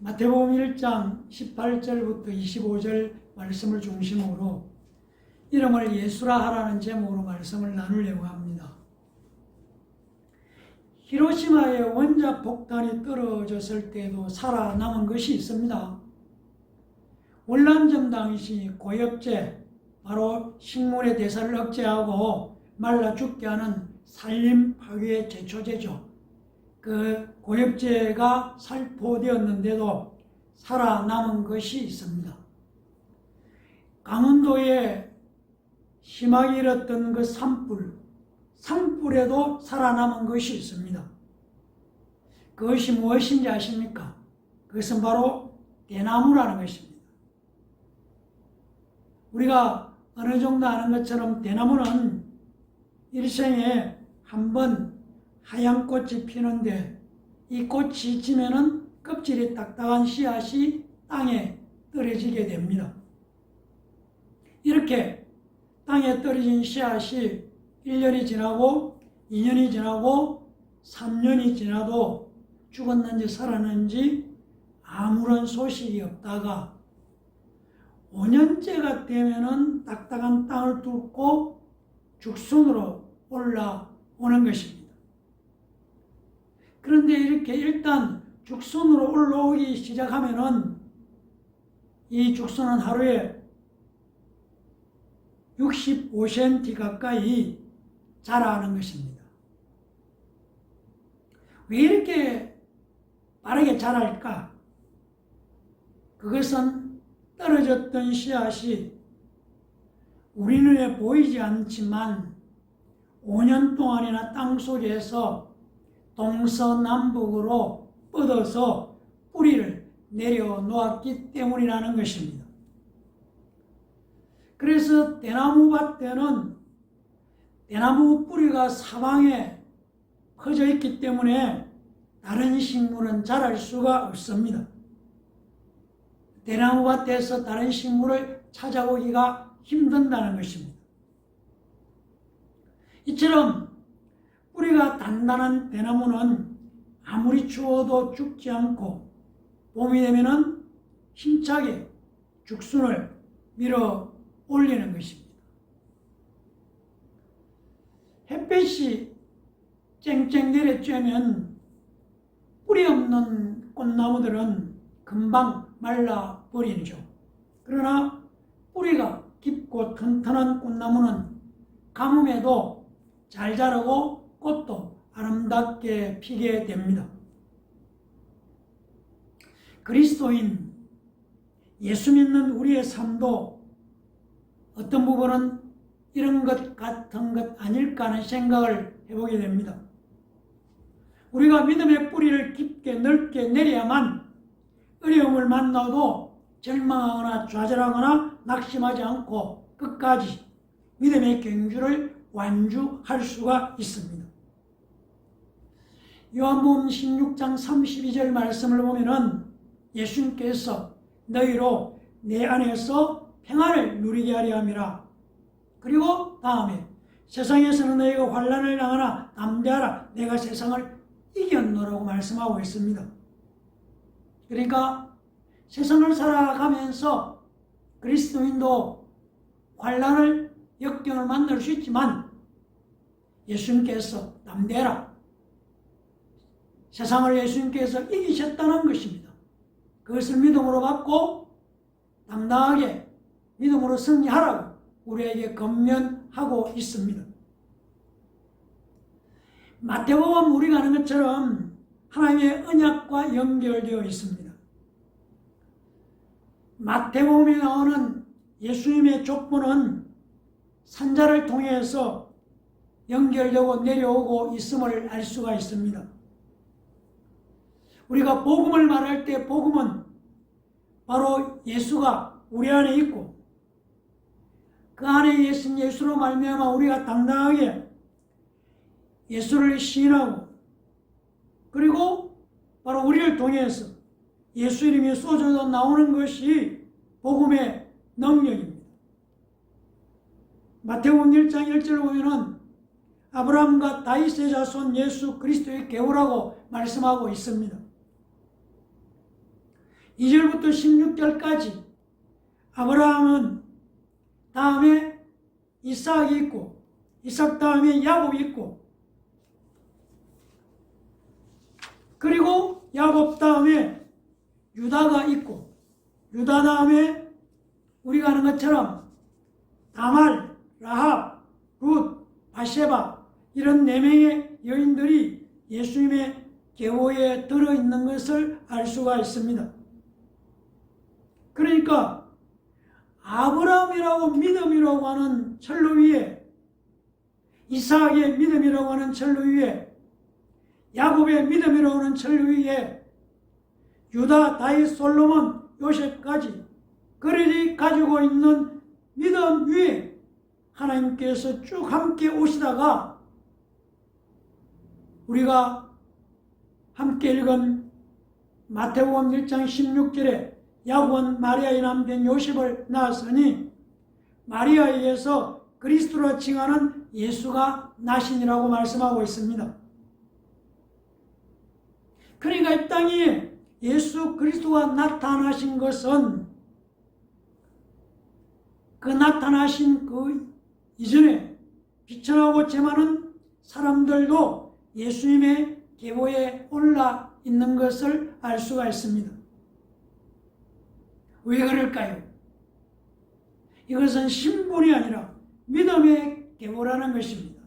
마태복음 1장 18절부터 25절 말씀을 중심으로 이름을 예수라 하라는 제목으로 말씀을 나누려고 합니다. 히로시마에 원자 폭탄이 떨어졌을 때도 살아남은 것이 있습니다. 월남전 당시 고엽제, 바로 식물의 대사를 억제하고 말라 죽게 하는 산림 파괴 제초제죠. 그 고엽제가 살포되었는데도 살아남은 것이 있습니다. 강원도에 심하게 일었던 그 산불에도 살아남은 것이 있습니다. 그것이 무엇인지 아십니까? 그것은 바로 대나무라는 것입니다. 우리가 어느 정도 아는 것처럼 대나무는 일생에 한 번 하얀 꽃이 피는데 이 꽃이 지면은 껍질이 딱딱한 씨앗이 땅에 떨어지게 됩니다. 이렇게 땅에 떨어진 씨앗이 1년이 지나고 2년이 지나고 3년이 지나도 죽었는지 살았는지 아무런 소식이 없다가 5년째가 되면은 딱딱한 땅을 뚫고 죽순으로 올라오는 것입니다. 그런데 이렇게 일단 죽순으로 올라오기 시작하면은 이 죽순은 하루에 65cm 가까이 자라는 것입니다. 왜 이렇게 빠르게 자랄까? 그것은 떨어졌던 씨앗이 우리 눈에 보이지 않지만 5년 동안이나 땅 속에서 동서남북으로 뻗어서 뿌리를 내려놓았기 때문이라는 것입니다. 그래서 대나무밭에는 대나무 뿌리가 사방에 퍼져 있기 때문에 다른 식물은 자랄 수가 없습니다. 대나무밭에서 다른 식물을 찾아오기가 힘든다는 것입니다. 이처럼 뿌리가 단단한 대나무는 아무리 추워도 죽지 않고 봄이 되면은 힘차게 죽순을 밀어 올리는 것입니다. 햇볕이 쨍쨍 내려쬐면 뿌리 없는 꽃나무들은 금방 말라버리죠. 그러나 뿌리가 깊고 튼튼한 꽃나무는 가뭄에도 잘 자라고 꽃도 아름답게 피게 됩니다. 그리스도인, 예수 믿는 우리의 삶도 어떤 부분은 이런 것 같은 것 아닐까 하는 생각을 해보게 됩니다. 우리가 믿음의 뿌리를 깊게 넓게 내려야만 어려움을 만나도 절망하거나 좌절하거나 낙심하지 않고 끝까지 믿음의 경주를 완주할 수가 있습니다. 요한복음 16장 32절 말씀을 보면은 예수님께서 너희로 내 안에서 평안을 누리게 하려 함이라. 그리고 다음에 세상에서는 너희가 환난을 당하나 담대하라 내가 세상을 이겼노라고 말씀하고 있습니다. 그러니까 세상을 살아가면서 그리스도인도 환난을 역경을 만날 수 있지만 예수님께서 담대하라, 세상을 예수님께서 이기셨다는 것입니다. 그것을 믿음으로 받고 당당하게 믿음으로 승리하라고 우리에게 권면하고 있습니다. 마태복음 우리가 아는 것처럼 하나님의 언약과 연결되어 있습니다. 마태복음에 나오는 예수님의 족보는 산자를 통해서 연결되고 내려오고 있음을 알 수가 있습니다. 우리가 복음을 말할 때 복음은 바로 예수가 우리 안에 있고 그 안에 계신 예수로 말미암아 우리가 당당하게 예수를 시인하고 그리고 바로 우리를 통해서 예수 이름이 쏟아져 나오는 것이 복음의 능력입니다. 마태복음 1장 1절을 보면은 아브라함과 다윗의 자손 예수 그리스도의 계보라고 말씀하고 있습니다. 2절부터 16절까지 아브라함은 다음에 이삭이 있고, 이삭 다음에 야곱이 있고, 그리고 야곱 다음에 유다가 있고, 유다 다음에 우리가 아는 것처럼 다말, 라합, 룻, 바세바 이런 4명의 여인들이 예수님의 계보에 들어있는 것을 알 수가 있습니다. 그러니까 아브라함이라고 믿음이라고 하는 철로 위에, 이삭의 믿음이라고 하는 철로 위에, 야곱의 믿음이라고 하는 철로 위에, 유다, 다윗, 솔로몬, 요셉까지 그들이 가지고 있는 믿음 위에 하나님께서 쭉 함께 오시다가 우리가 함께 읽은 마태복음 1장 16절에 야곱은 마리아의 남편 요셉을 낳았으니 마리아에 의해서 그리스도라 칭하는 예수가 나시니라고 말씀하고 있습니다. 그러니까 이 땅에 예수 그리스도가 나타나신 것은 그 나타나신 그 이전에 비천하고 죄많은 사람들도 예수님의 계보에 올라 있는 것을 알 수가 있습니다. 왜 그럴까요? 이것은 신분이 아니라 믿음의 계보라는 것입니다.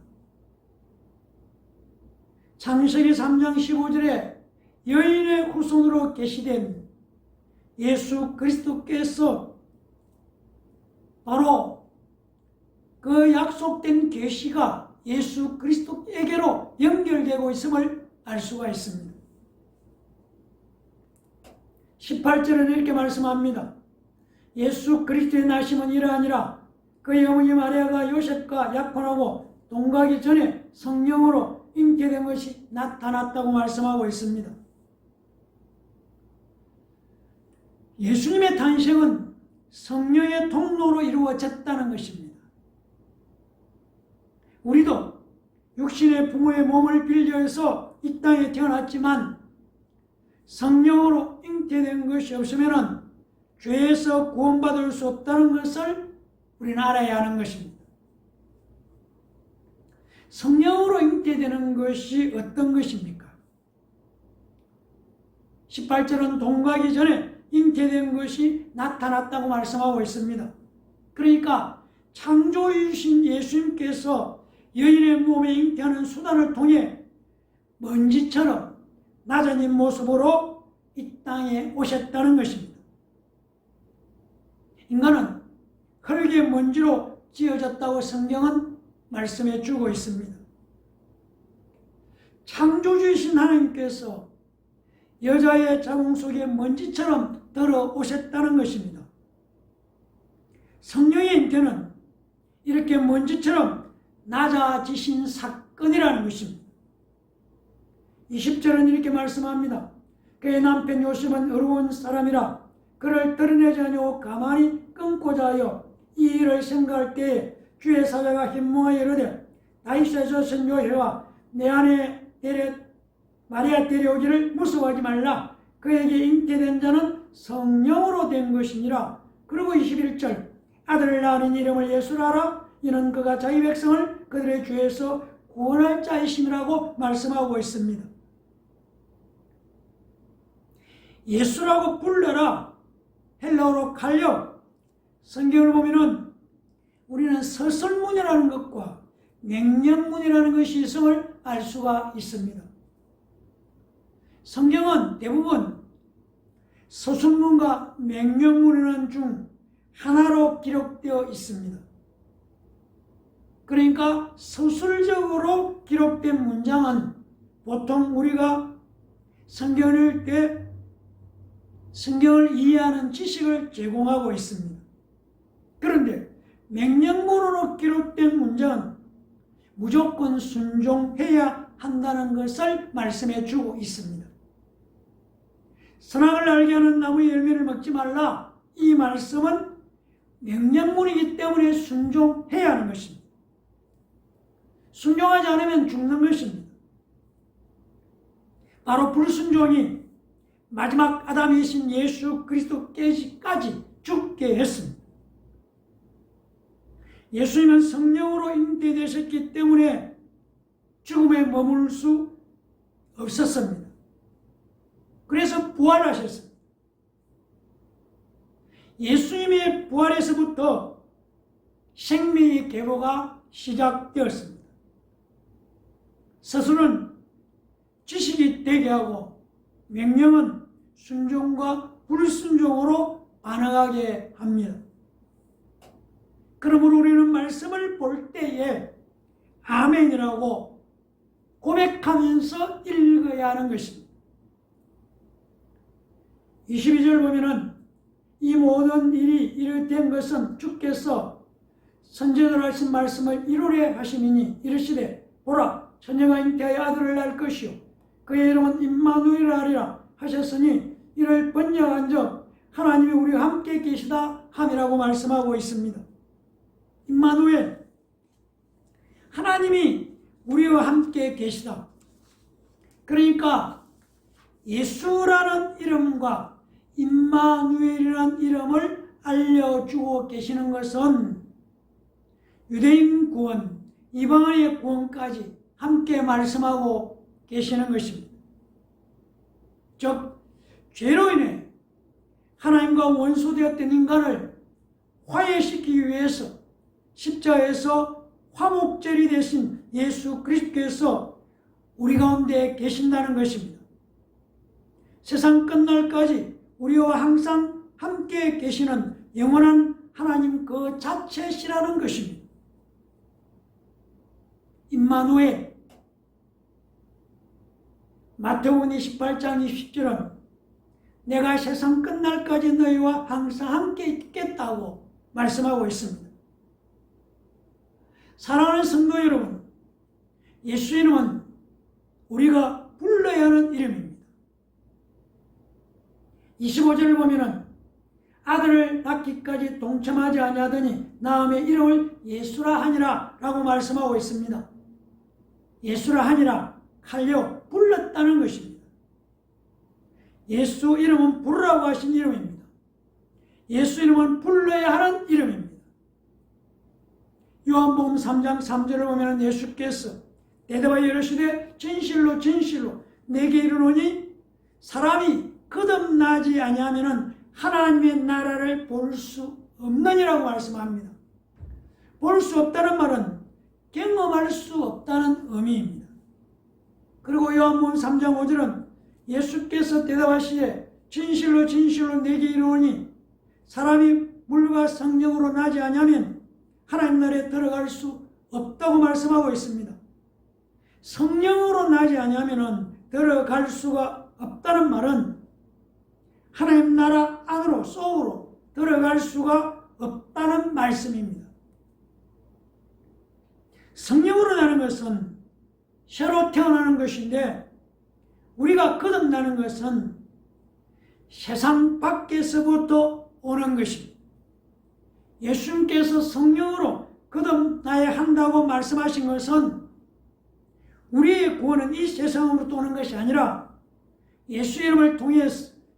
창세기 3장 15절에 여인의 후손으로 계시된 예수 그리스도께서 바로 그 약속된 계시가 예수 그리스도에게로 연결되고 있음을 알 수가 있습니다. 18절은 이렇게 말씀합니다. 예수 그리스도의 나심은 이러하니라. 그의 어머니 마리아가 요셉과 약혼하고 동거하기 전에 성령으로 잉태된 것이 나타났다고 말씀하고 있습니다. 예수님의 탄생은 성령의 통로로 이루어졌다는 것입니다. 우리도 육신의 부모의 몸을 빌려서 이 땅에 태어났지만 성령으로 잉태된 것이 없으면 죄에서 구원받을 수 없다는 것을 우리는 알아야 하는 것입니다. 성령으로 잉태되는 것이 어떤 것입니까? 18절은 동거하기 전에 잉태된 것이 나타났다고 말씀하고 있습니다. 그러니까 창조주신 예수님께서 여인의 몸에 잉태하는 수단을 통해 먼지처럼 낮아진 모습으로 이 땅에 오셨다는 것입니다. 인간은 흙의 먼지로 지어졌다고 성경은 말씀해 주고 있습니다. 창조주이신 하나님께서 여자의 자궁 속에 먼지처럼 들어오셨다는 것입니다. 성령의 잉태는 이렇게 먼지처럼 낮아지신 사건이라는 것입니다. 20절은 이렇게 말씀합니다. 그의 남편 요셉은 어려운 사람이라 그를 드러내지 아니하고 가만히 끊고자 하여 이 일을 생각할 때에 주의 사자가 현몽하여 이르되 다윗의 자손 요셉아 내 아내 마리아 데려오기를 무서워하지 말라. 그에게 잉태된 자는 성령으로 된 것이니라. 그리고 21절 아들을 낳은 이름을 예수라 하라. 이는 그가 자기 백성을 그들의 죄에서 구원할 자이심이라고 말씀하고 있습니다. 예수라고 불러라. 헬라어로 칼려. 성경을 보면은 우리는 서술문이라는 것과 명령문이라는 것이 있음을 알 수가 있습니다. 성경은 대부분 서술문과 명령문이라는 중 하나로 기록되어 있습니다. 그러니까 서술적으로 기록된 문장은 보통 우리가 성경을 읽을 때 성경을 이해하는 지식을 제공하고 있습니다. 그런데 명령문으로 기록된 문장은 무조건 순종해야 한다는 것을 말씀해 주고 있습니다. 선악을 알게 하는 나무의 열매를 먹지 말라. 이 말씀은 명령문이기 때문에 순종해야 하는 것입니다. 순종하지 않으면 죽는 것입니다. 바로 불순종이 마지막 아담이신 예수 그리스도께까지 죽게 했습니다. 예수님은 성령으로 잉태되셨기 때문에 죽음에 머물 수 없었습니다. 그래서 부활하셨습니다. 예수님의 부활에서부터 생명의 계보가 시작되었습니다. 서술은 지식이 되게 하고 명령은 순종과 불순종으로 반응하게 합니다. 그러므로 우리는 말씀을 볼 때에 아멘이라고 고백하면서 읽어야 하는 것입니다. 22절 보면은 이 모든 일이 이르된 것은 주께서 선지자로 하신 말씀을 이루려 하심이니 이르시되 보라 처녀가 잉태하여 아들을 낳을 것이요 그의 이름은 임마누엘이라 하리라 하셨으니 이를 번역한즉 하나님이 우리와 함께 계시다 함이라고 말씀하고 있습니다. 임마누엘, 하나님이 우리와 함께 계시다. 그러니까 예수라는 이름과 임마누엘이라는 이름을 알려주고 계시는 것은 유대인 구원, 이방인의 구원까지 함께 말씀하고 계시는 것입니다. 즉 죄로 인해 하나님과 원수되었던 인간을 화해시키기 위해서 십자가에서 화목제리 되신 예수 그리스도께서 우리 가운데 계신다는 것입니다. 세상 끝날까지 우리와 항상 함께 계시는 영원한 하나님 그 자체시라는 것입니다. 임마누엘. 마태복음 28장 20절은 내가 세상 끝날까지 너희와 항상 함께 있겠다고 말씀하고 있습니다. 사랑하는 성도 여러분, 예수 이름은 우리가 불러야 하는 이름입니다. 25절을 보면은 아들을 낳기까지 동참하지 아니하더니 나음의 이름을 예수라 하니라 라고 말씀하고 있습니다. 예수라 하니라, 하려 불렀다는 것입니다. 예수 이름은 부르라고 하신 이름입니다. 예수 이름은 불러야 하는 이름입니다. 요한복음 3장 3절을 보면 예수께서 대답하여 이르시되 진실로 진실로 내게 이르노니 사람이 거듭나지 아니하면 하나님의 나라를 볼 수 없느니라고 말씀합니다. 볼 수 없다는 말은 경험할 수 없다는 의미입니다. 그리고 요한복음 3장 5절은 예수께서 대답하시되 진실로 진실로 내게 이르노니 사람이 물과 성령으로 나지 아니하면 하나님 나라에 들어갈 수 없다고 말씀하고 있습니다. 성령으로 나지 아니하면 들어갈 수가 없다는 말은 하나님 나라 안으로 속으로 들어갈 수가 없다는 말씀입니다. 성령으로 나는 것은 새로 태어나는 것인데 우리가 거듭나는 것은 세상 밖에서부터 오는 것입니다. 예수님께서 성령으로 거듭나야 한다고 말씀하신 것은 우리의 구원은 이 세상으로부터 오는 것이 아니라 예수 이름을 통해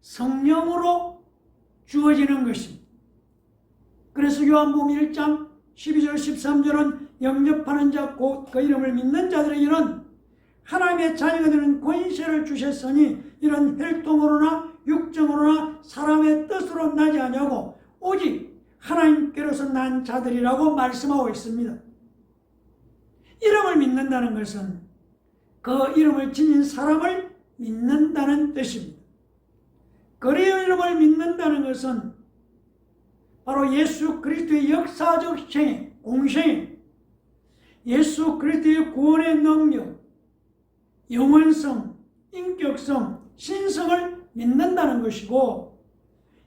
성령으로 주어지는 것입니다. 그래서 요한복음 1장 12절 13절은 영접하는 자 곧 그 이름을 믿는 자들에게는 하나님의 자녀가 되는 권세를 주셨으니 이런 혈통으로나 육정으로나 사람의 뜻으로 나지 아니하고 오직 하나님께로서 난 자들이라고 말씀하고 있습니다. 이름을 믿는다는 것은 그 이름을 지닌 사람을 믿는다는 뜻입니다. 그리스도의 이름을 믿는다는 것은 바로 예수 그리스도의 역사적 생애, 공생애, 예수 그리스도의 구원의 능력, 영원성, 인격성, 신성을 믿는다는 것이고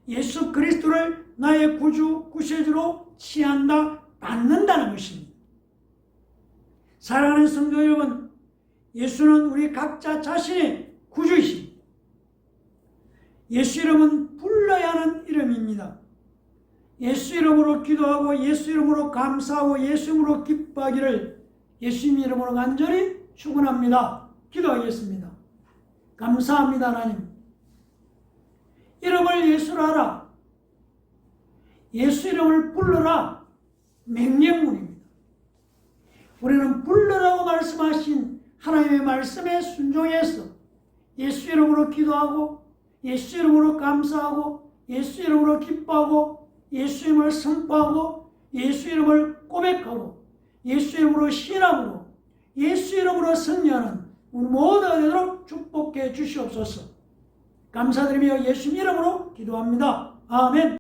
예수 그리스도를 나의 구주, 구세주로 취한다, 받는다는 것입니다. 사랑하는 성도 여러분, 예수는 우리 각자 자신의 구주이십니다. 예수 이름은 불러야 하는 이름입니다. 예수 이름으로 기도하고 예수 이름으로 감사하고 예수 이름으로 기뻐하기를 예수님 이름으로 간절히 축원합니다. 기도하겠습니다. 감사합니다. 하나님, 이름을 예수로 하라. 예수 이름을 불러라. 명령문입니다. 우리는 불러라고 말씀하신 하나님의 말씀에 순종해서 예수 이름으로 기도하고 예수 이름으로 감사하고 예수 이름으로 기뻐하고 예수 이름을 선포하고 예수 이름을 고백하고 예수 이름으로 신앙으로 예수 이름으로 승리하는 우리 모두가 되도록 축복해 주시옵소서. 감사드리며 예수 이름으로 기도합니다. 아멘.